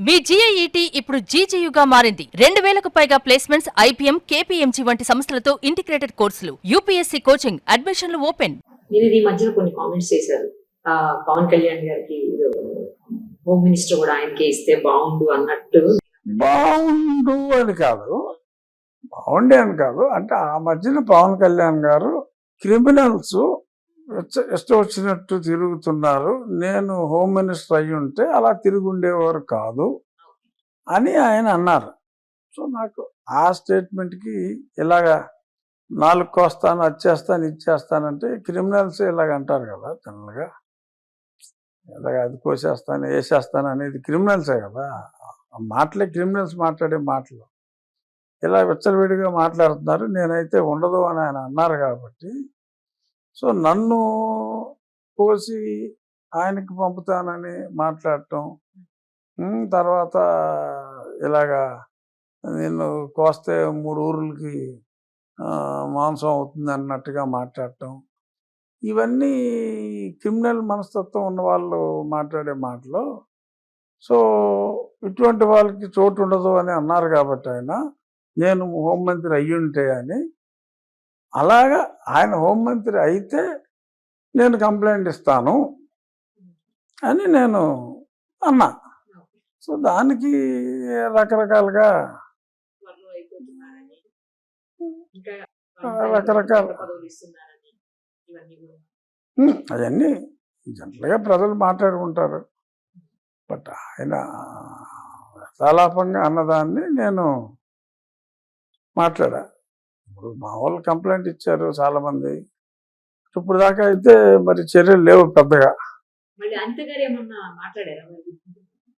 మీ GIET ఇప్పుడు GGUగా మారింది. 2000కు పైగా ప్లేస్మెంట్స్, IPM, KPMG వంటి సంస్థలతో ఇంటిగ్రేటెడ్ కోర్సులు. UPSC కోచింగ్, అడ్మిషన్లు ఓపెన్. నేను ఈ మధ్యన కొన్ని కామెంట్స్ చేశారు. పవన్ కళ్యాణ్ గారికి హోమ్ మినిస్టర్ కూడా ఆయనకే ఇస్తే బాగుండు అన్నట్టు. బాగుండు అని కాదు, బాగుండే అని కాదు. అంటే ఆ మధ్యన పవన్ కళ్యాణ్ గారు క్రిమినల్స్ ఇష్టం వచ్చినట్టు తిరుగుతున్నారు, నేను హోమ్ మినిస్టర్ అయ్యి ఉంటే అలా తిరిగి ఉండేవారు కాదు అని ఆయన అన్నారు. సో నాకు ఆ స్టేట్మెంట్కి ఇలాగా నాలుగు కోస్తాను, అది చేస్తాను, ఇది చేస్తానంటే క్రిమినల్స్ ఇలాగ అంటారు కదా జనరల్గా. ఇలాగ అది కోసేస్తాను, వేసేస్తాను అనేది క్రిమినల్సే కదా. ఆ మాటలే క్రిమినల్స్ మాట్లాడే మాటలు. ఇలా విచ్చలవిడిగా మాట్లాడుతున్నారు. నేనైతే ఉండదు అని ఆయన అన్నారు కాబట్టి, సో నన్ను కోసి ఆయనకి పంపుతానని మాట్లాడటం, తర్వాత ఇలాగా నేను కోస్తే 3 ఊర్లకి మాంసం అవుతుంది అన్నట్టుగా మాట్లాడటం, ఇవన్నీ క్రిమినల్ మనస్తత్వం ఉన్న వాళ్ళు మాట్లాడే మాటలు. సో ఇటువంటి వాళ్ళకి చోటు ఉండదు అని అన్నారు కాబట్టి ఆయన, నేను హోంమంత్రి అయ్యుంటే అని, అలాగా ఆయన హోంమంత్రి అయితే నేను కంప్లైంట్ ఇస్తాను అని నేను అన్నా. సో దానికి రకరకాలుగా రకరకాల అవన్నీ జనరల్గా ప్రజలు మాట్లాడుకుంటారు. బట్ ఆయన యథాలాపంగా అన్నదాన్ని నేను మాట్లాడా. ఇప్పుడు మా వాళ్ళు కంప్లైంట్ ఇచ్చారు చాలామంది. ఇప్పుడు దాకా అయితే మరి చర్యలు లేవు పెద్దగా.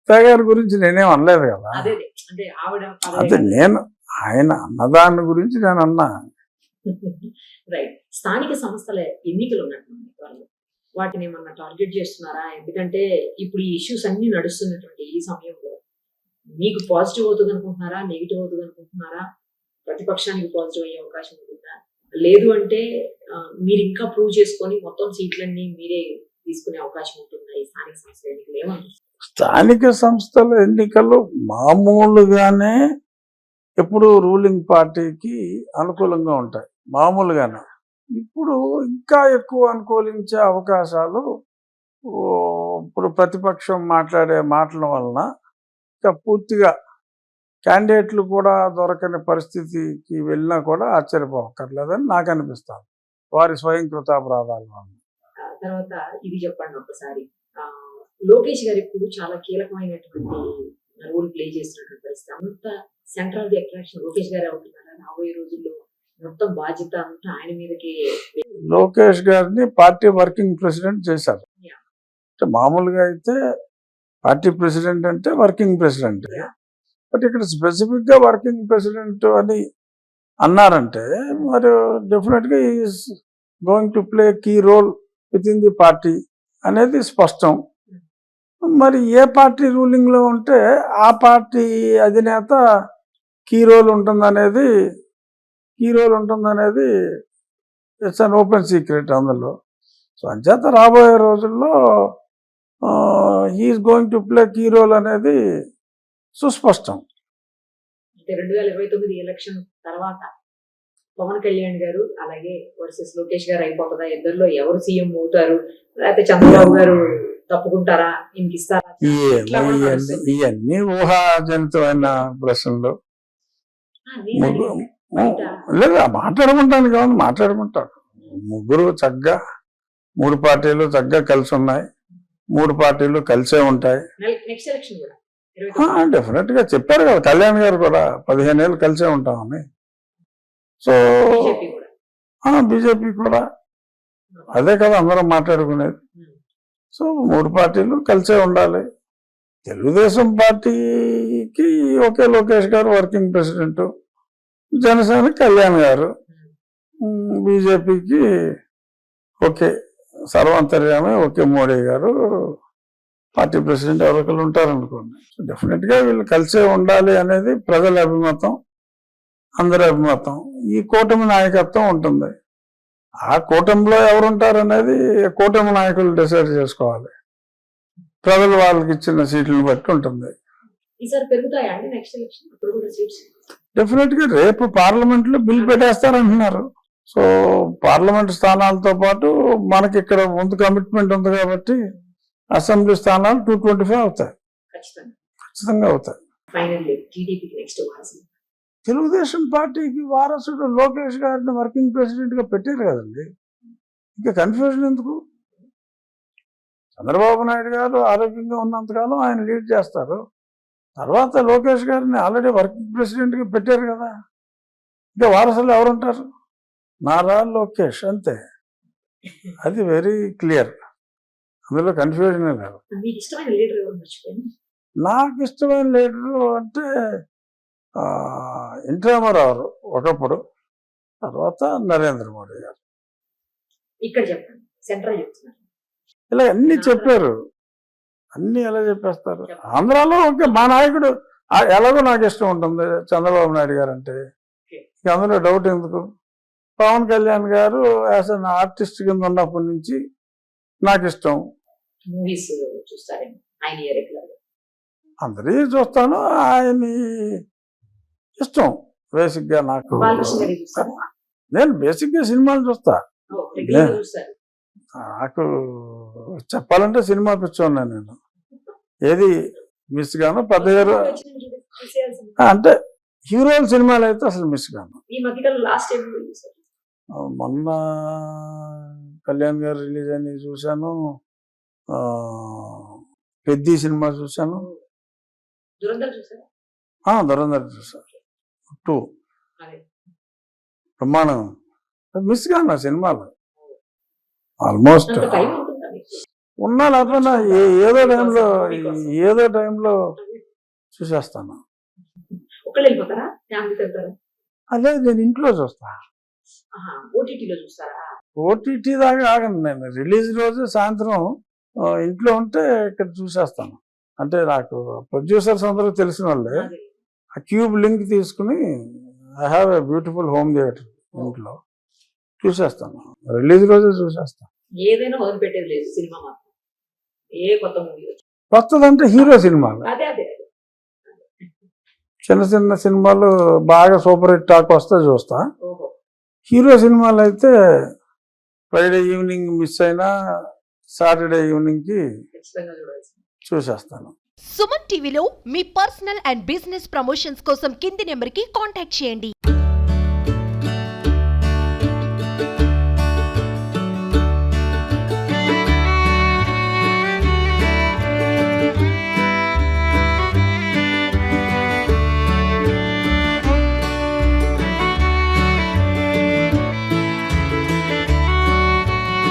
గారి గురించి నేనేం అనలేదు కదా. అదే నేను ఆయన అన్నదాని గురించి నేను అన్నా. రైట్. స్థానిక సంస్థల ఎన్నికలు ఉన్నట్టు వాటిని ఏమన్నా టార్గెట్ చేస్తున్నారా? ఎందుకంటే ఇప్పుడు ఈ ఇష్యూస్ అన్ని నడుస్తున్నటువంటి ఈ సమయంలో మీకు పాజిటివ్ అవుతుంది అనుకుంటున్నారా, నెగిటివ్ అవుతుంది అనుకుంటున్నారా? ప్రతిపక్షానికి పాజిటివ్ అయ్యే అవకాశం ఉంటుందా? లేదు అంటే మీరు ఇంకా ప్రూవ్ చేసుకొని మొత్తం సీట్లన్నీ మీరే తీసుకునే అవకాశం ఉంటుందా ఈ స్థానిక సంస్థల ఎన్నికలు? ఏమన్నా స్థానిక సంస్థల ఎన్నికలు మామూలుగానే ఎప్పుడు రూలింగ్ పార్టీకి అనుకూలంగా ఉంటాయి మామూలుగానే. ఇప్పుడు ఇంకా ఎక్కువ అనుకూలించే అవకాశాలు ఇప్పుడు ప్రతిపక్షం మాట్లాడే మాటల వలన ఇంకా పూర్తిగా క్యాండిడేట్లు కూడా దొరకని పరిస్థితికి వెళ్ళినా కూడా ఆశ్చర్యపోకర్లేదని నాకు అనిపిస్తాను, వారి స్వయం కృతాపరాధాల వల్ల. తర్వాత ఇది చెప్పండి ఒకసారి, లోకేష్ గారు ఇప్పుడు చాలా కీలకమైనటువంటి రోల్ ప్లే చేస్తున్నటువంటి పరిస్థితి. అంత centre of the attraction Lokesh గారు అవుతున్నారా? రాబోయే రోజుల్లో మొత్తం బాధ్యత అంతా ఆయన మీదకి. లోకేష్ గారిని పార్టీ వర్కింగ్ ప్రెసిడెంట్ చేశారు. అంటే మామూలుగా అయితే పార్టీ ప్రెసిడెంట్ అంటే వర్కింగ్ ప్రెసిడెంట్, బట్ ఇక్కడ స్పెసిఫిక్ గా వర్కింగ్ ప్రెసిడెంట్ అని అన్నారంటే మరి డెఫినెట్గా is going to play key role within the party అనేది స్పష్టం. మరి ఏ పార్టీ రూలింగ్ లో ఉంటే ఆ పార్టీ అధినేత కీ రోల్ ఉంటుందనేది ఇట్స్ అన్ ఓపెన్ సీక్రెట్ అందులో. సో అంచేత రాబోయే రోజుల్లో he is going to play key role అనేది సుస్పష్టం. 2029 ఎలక్షన్ తర్వాత పవన్ కళ్యాణ్ గారు అలాగే వర్సెస్ లోకేష్ గారు అయిపోతుందా? ఇద్దరిలో ఎవరు సీఎం అవుతారు? లేకపోతే చంద్రబాబు గారు తప్పుకుంటారా, ఇంకిస్తారా? ఇవన్నీ ఊహాజనితమైన ప్రశ్నలు. లేదా మాట్లాడుకుంటాను కావాలి, మాట్లాడుకుంటారు. ముగ్గురు చక్కగా 3 పార్టీలు చక్కగా కలిసి ఉన్నాయి, 3 పార్టీలు కలిసే ఉంటాయి. నెక్స్ట్ ఎలక్షన్ కూడా డెఫినెట్ గా చెప్పారు కదా కళ్యాణ్ గారు కూడా 15 ఏళ్ళు కలిసే ఉంటామని. సో బీజేపీ కూడా అదే కదా అందరం మాట్లాడుకునేది. సో 3 పార్టీలు కలిసే ఉండాలి. తెలుగుదేశం పార్టీకి ఒకే లోకేష్ గారు వర్కింగ్ ప్రెసిడెంట్, జనసేన కళ్యాణ్ గారు, బీజేపీకి ఒకే సర్వాంతర్యామి ఒకే మోడీ గారు పార్టీ ప్రెసిడెంట్ ఎవరికలు ఉంటారనుకోండి. సో డెఫినెట్గా వీళ్ళు కలిసే ఉండాలి అనేది ప్రజల అభిమతం, అందరి అభిమతం. ఈ కూటమి నాయకత్వం ఉంటుంది. ఆ కూటమిలో ఎవరుంటారనేది కూటమి నాయకులు డిసైడ్ చేసుకోవాలి. ప్రజలు వాళ్ళకి ఇచ్చిన సీట్లను బట్టి ఉంటుంది. ఈసారి పెరుగుతాయా అండి నెక్స్ట్ ఎలక్షన్ అప్పుడు కూడా సీట్స్? డెఫినెట్ గా రేపు పార్లమెంట్ లో బిల్ పెట్టేస్తారంటున్నారు. సో పార్లమెంట్ స్థానాలతో పాటు మనకి ఇక్కడ ముందు కమిట్మెంట్ ఉంది కాబట్టి అసెంబ్లీ స్థానాలు 225 అవుతాయి, ఖచ్చితంగా అవుతాయి. ఫైనల్లీ టీడీపీకి నెక్స్ట్ తెలుగుదేశం పార్టీకి వారసుడు లోకేష్ గారిని వర్కింగ్ ప్రెసిడెంట్ గా పెట్టారు కదండి, ఇంకా కన్ఫ్యూజన్ ఎందుకు? చంద్రబాబు నాయుడు గారు ఆరోగ్యంగా ఉన్నంతకాలం ఆయన లీడ్ చేస్తారు. తర్వాత లోకేష్ గారిని ఆల్రెడీ వర్కింగ్ ప్రెసిడెంట్ గా పెట్టారు కదా, ఇంకా వారసులు ఎవరుంటారు? నారా లోకేష్ అంతే. అది వెరీ క్లియర్, అందులో కన్ఫ్యూజన్ లేదు. మీకు ఇష్టమైన లీడర్ ఎవరు మర్చిపోయింది? నాకు ఇష్టమైన లీడరు అంటే ఎన్టీ రామారావు ఒకప్పుడు, తర్వాత నరేంద్ర మోడీ గారు. ఇక్కడ చెప్పండి, సెంట్రల్ చెప్తున్నారు. ఇలా అన్ని చెప్పారు, అన్ని ఎలా చెప్పేస్తారు. ఆంధ్రాలో ఓకే, మా నాయకుడు ఎలాగో నాకు ఇష్టం ఉంటుంది చంద్రబాబు నాయుడు గారు అంటే, ఇక అందులో డౌట్ ఎందుకు? పవన్ కళ్యాణ్ గారు యాజ్ అన్ ఆర్టిస్ట్ కింద ఉన్నప్పటి నుంచి నాకు ఇష్టం. మూవీస్ చూస్తారేమో ఆయన రెగ్యులర్ గా? అందరి చూస్తాను, ఆయన ఇష్టం బేసిక్ గా. నాకు బాలకృష్ణ గారి చూస్తారా? నేను బేసిక్ గా సినిమాలు చూస్తా. రెగ్యులర్ గా చూస్తారు? నాకు చెప్పాలంటే సినిమా పిచ్చోన్నా నేను, ఏది మిస్ గాను. పెద్ద హీరో అంటే హీరోయిన్ సినిమాలు అయితే అసలు మిస్ గాను. ఈ మధ్యకాలం లాస్ట్ టైం చూసారు? మొన్న కళ్యాణ్ గారు రిలీజ్ అని చూశాను, పెద్ది సినిమా చూశాను, దురంధర్ చూసారా? దురంధర్ చూశాను 2 ప్రమాణం. మిస్ గాను సినిమాలు ఆల్మోస్ట్ ఉన్నా లేకపోయినా ఏదో టైంలో చూసేస్తాను. ఒకళ్ళు వెళ్ళిపోతారా? ఫ్యామిలీతో వెళ్తారా? అదే నేను ఇంట్లో చూస్తా. ఓటీటీలో చూస్తారా? ఓటీటీ దాకా ఆగను నేను. రిలీజ్ రోజు సాయంత్రం ఇంట్లో ఉంటే ఇక్కడ చూసేస్తాను. అంటే నాకు ప్రొడ్యూసర్స్ అందరూ తెలిసిన వాళ్ళే. ఆ క్యూబ్ లింక్ తీసుకుని I have a beautiful home theatre ఇంట్లో చూసేస్తాను. రిలీజ్ రోజే చూసేస్తాను. ఏదైనా వదిలిపెట్టేది లేదు సినిమా మాత్రం. ఏ కొత్త మూవీ కొత్తదంటే హీరో సినిమాలు. అదే అదే చిన్న చిన్న సినిమాలు బాగా సూపర్ హిట్ టాక్ వస్తే చూస్తా. హీరో సినిమాలు అయితే ఫ్రైడే ఈవినింగ్ మిస్ అయినా సాటర్డే ఈవినింగ్ కి చూసేస్తాను. సుమన్ టీవీలో మీ పర్సనల్ అండ్ బిజినెస్ ప్రమోషన్స్ కోసం కింది నెంబర్కి కాంటాక్ట్ చేయండి.